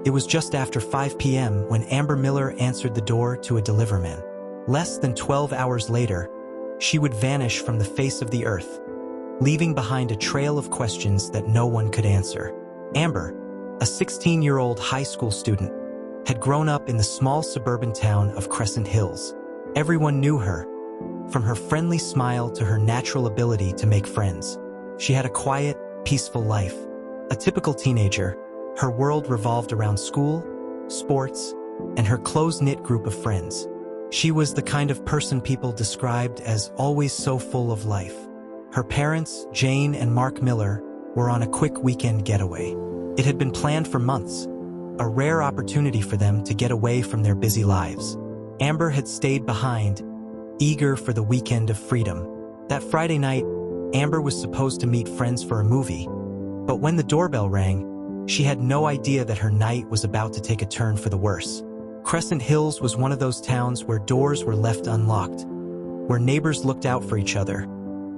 It was just after 5 p.m. when Amber Miller answered the door to a Deliveryman. Less than 12 hours later, she would vanish from the face of the earth, leaving behind a trail of questions that no one could answer. Amber, a 16-year-old high school student, had grown up in the small suburban town of Crescent Hills. Everyone knew her, from her friendly smile to her natural ability to make friends. She had a quiet, peaceful life. A typical teenager, her world revolved around school, sports, and her close-knit group of friends. She was the kind of person people described as always so full of life. Her parents, Jane and Mark Miller, were on a quick weekend getaway. It had been planned for months, a rare opportunity for them to get away from their busy lives. Amber had stayed behind, eager for the weekend of freedom. That Friday night, Amber was supposed to meet friends for a movie, but when the doorbell rang, she had no idea that her night was about to take a turn for the worse. Crescent Hills was one of those towns where doors were left unlocked, where neighbors looked out for each other,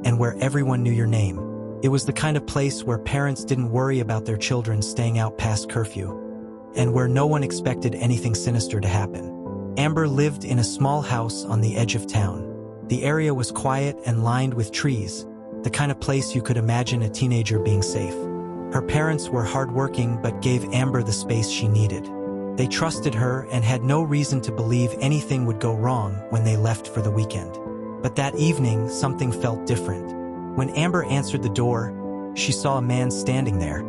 and where everyone knew your name. It was the kind of place where parents didn't worry about their children staying out past curfew, and where no one expected anything sinister to happen. Amber lived in a small house on the edge of town. The area was quiet and lined with trees, the kind of place you could imagine a teenager being safe. Her parents were hardworking but gave Amber the space she needed. They trusted her and had no reason to believe anything would go wrong when they left for the weekend. But that evening, something felt different. When Amber answered the door, she saw a man standing there,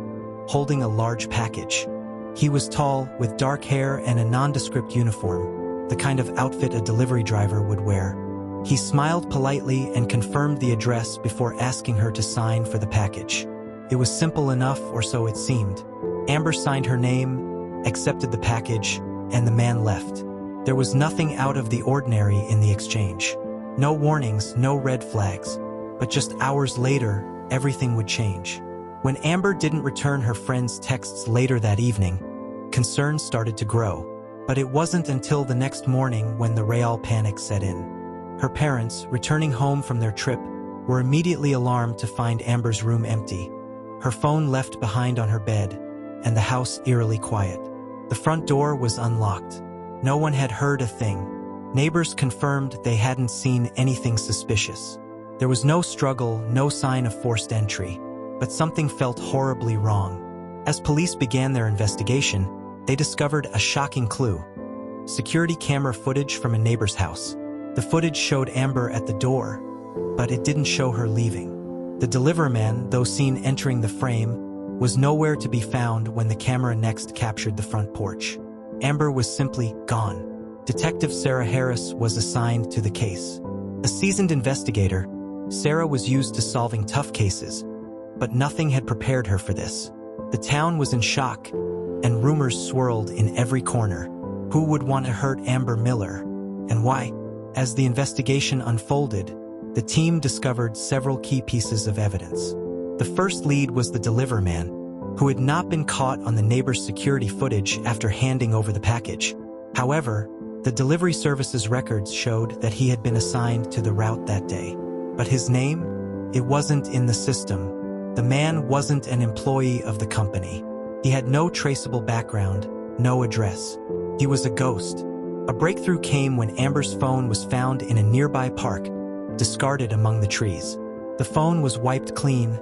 holding a large package. He was tall, with dark hair and a nondescript uniform, the kind of outfit a delivery driver would wear. He smiled politely and confirmed the address before asking her to sign for the package. It was simple enough, or so it seemed. Amber signed her name, accepted the package, and the man left. There was nothing out of the ordinary in the exchange. No warnings, no red flags. But just hours later, everything would change. When Amber didn't return her friend's texts later that evening, concerns started to grow. But it wasn't until the next morning when the real panic set in. Her parents, returning home from their trip, were immediately alarmed to find Amber's room empty, her phone left behind on her bed, and the house eerily quiet. The front door was unlocked. No one had heard a thing. Neighbors confirmed they hadn't seen anything suspicious. There was no struggle, no sign of forced entry, but something felt horribly wrong. As police began their investigation, they discovered a shocking clue: security camera footage from a neighbor's house. The footage showed Amber at the door, but it didn't show her leaving. The deliveryman, though seen entering the frame, was nowhere to be found when the camera next captured the front porch. Amber was simply gone. Detective Sarah Harris was assigned to the case. A seasoned investigator, Sarah was used to solving tough cases, but nothing had prepared her for this. The town was in shock, and rumors swirled in every corner. Who would want to hurt Amber Miller, and why? As the investigation unfolded, the team discovered several key pieces of evidence. The first lead was the deliveryman, who had not been caught on the neighbor's security footage after handing over the package. However, the delivery service's records showed that he had been assigned to the route that day. But his name? It wasn't in the system. The man wasn't an employee of the company. He had no traceable background, no address. He was a ghost. A breakthrough came when Amber's phone was found in a nearby park, discarded among the trees. The phone was wiped clean,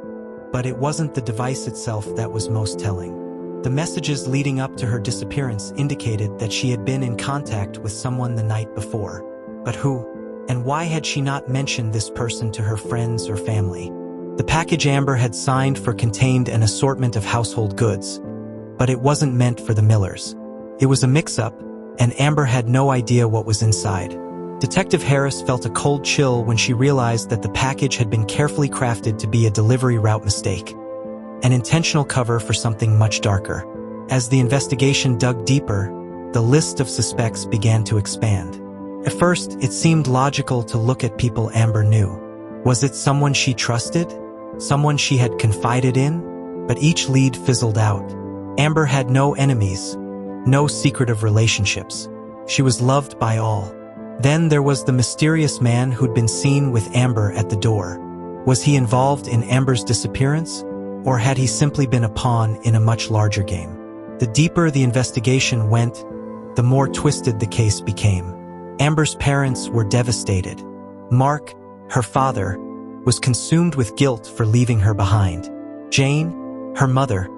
but it wasn't the device itself that was most telling. The messages leading up to her disappearance indicated that she had been in contact with someone the night before. But who? And why had she not mentioned this person to her friends or family? The package Amber had signed for contained an assortment of household goods, but it wasn't meant for the Millers. It was a mix-up, and Amber had no idea what was inside. Detective Harris felt a cold chill when she realized that the package had been carefully crafted to be a delivery route mistake, an intentional cover for something much darker. As the investigation dug deeper, the list of suspects began to expand. At first, it seemed logical to look at people Amber knew. Was it someone she trusted? Someone she had confided in? But each lead fizzled out. Amber had no enemies, no secretive relationships. She was loved by all. Then there was the mysterious man who'd been seen with Amber at the door. Was he involved in Amber's disappearance? Or had he simply been a pawn in a much larger game? The deeper the investigation went, the more twisted the case became. Amber's parents were devastated. Mark, her father, was consumed with guilt for leaving her behind. Jane, her mother,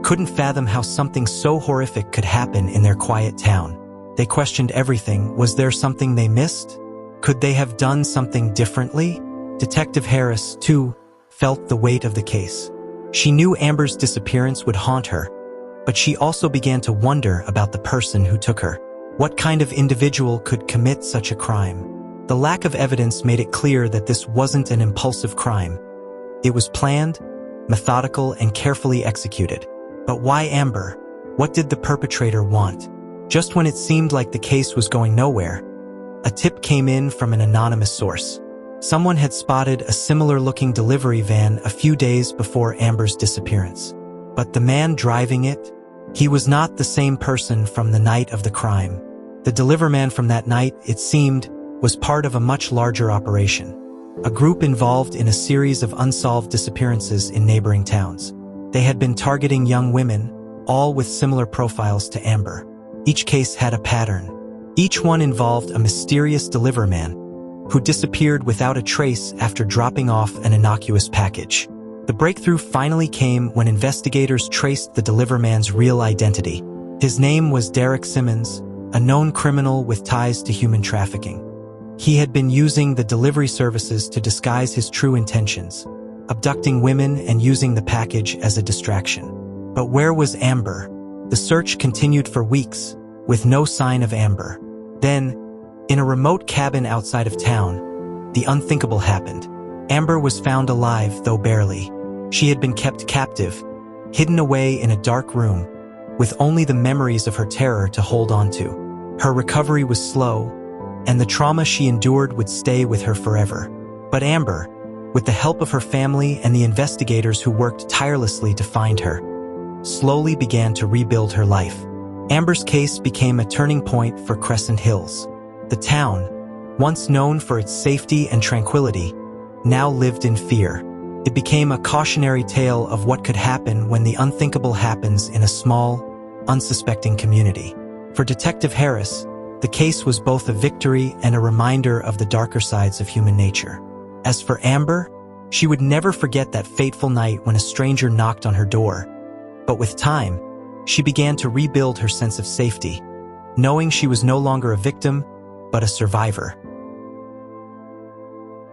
couldn't fathom how something so horrific could happen in their quiet town. They questioned everything. Was there something they missed? Could they have done something differently? Detective Harris, too, felt the weight of the case. She knew Amber's disappearance would haunt her, but she also began to wonder about the person who took her. What kind of individual could commit such a crime? The lack of evidence made it clear that this wasn't an impulsive crime. It was planned, methodical, and carefully executed. But why Amber? What did the perpetrator want? Just when it seemed like the case was going nowhere, a tip came in from an anonymous source. Someone had spotted a similar-looking delivery van a few days before Amber's disappearance. But the man driving it, he was not the same person from the night of the crime. The Deliverman from that night, it seemed, was part of a much larger operation. A group involved in a series of unsolved disappearances in neighboring towns. They had been targeting young women, all with similar profiles to Amber. Each case had a pattern. Each one involved a mysterious Deliverman who disappeared without a trace after dropping off an innocuous package. The breakthrough finally came when investigators traced the Deliverman's real identity. His name was Derek Simmons, a known criminal with ties to human trafficking. He had been using the delivery services to disguise his true intentions, abducting women and using the package as a distraction. But where was Amber? The search continued for weeks, with no sign of Amber. Then, in a remote cabin outside of town, the unthinkable happened. Amber was found alive, though barely. She had been kept captive, hidden away in a dark room, with only the memories of her terror to hold on to. Her recovery was slow, and the trauma she endured would stay with her forever. But Amber, with the help of her family and the investigators who worked tirelessly to find her, slowly began to rebuild her life. Amber's case became a turning point for Crescent Hills. The town, once known for its safety and tranquility, now lived in fear. It became a cautionary tale of what could happen when the unthinkable happens in a small, unsuspecting community. For Detective Harris, the case was both a victory and a reminder of the darker sides of human nature. As for Amber, she would never forget that fateful night when a stranger knocked on her door. But with time, she began to rebuild her sense of safety, knowing she was no longer a victim, but a survivor.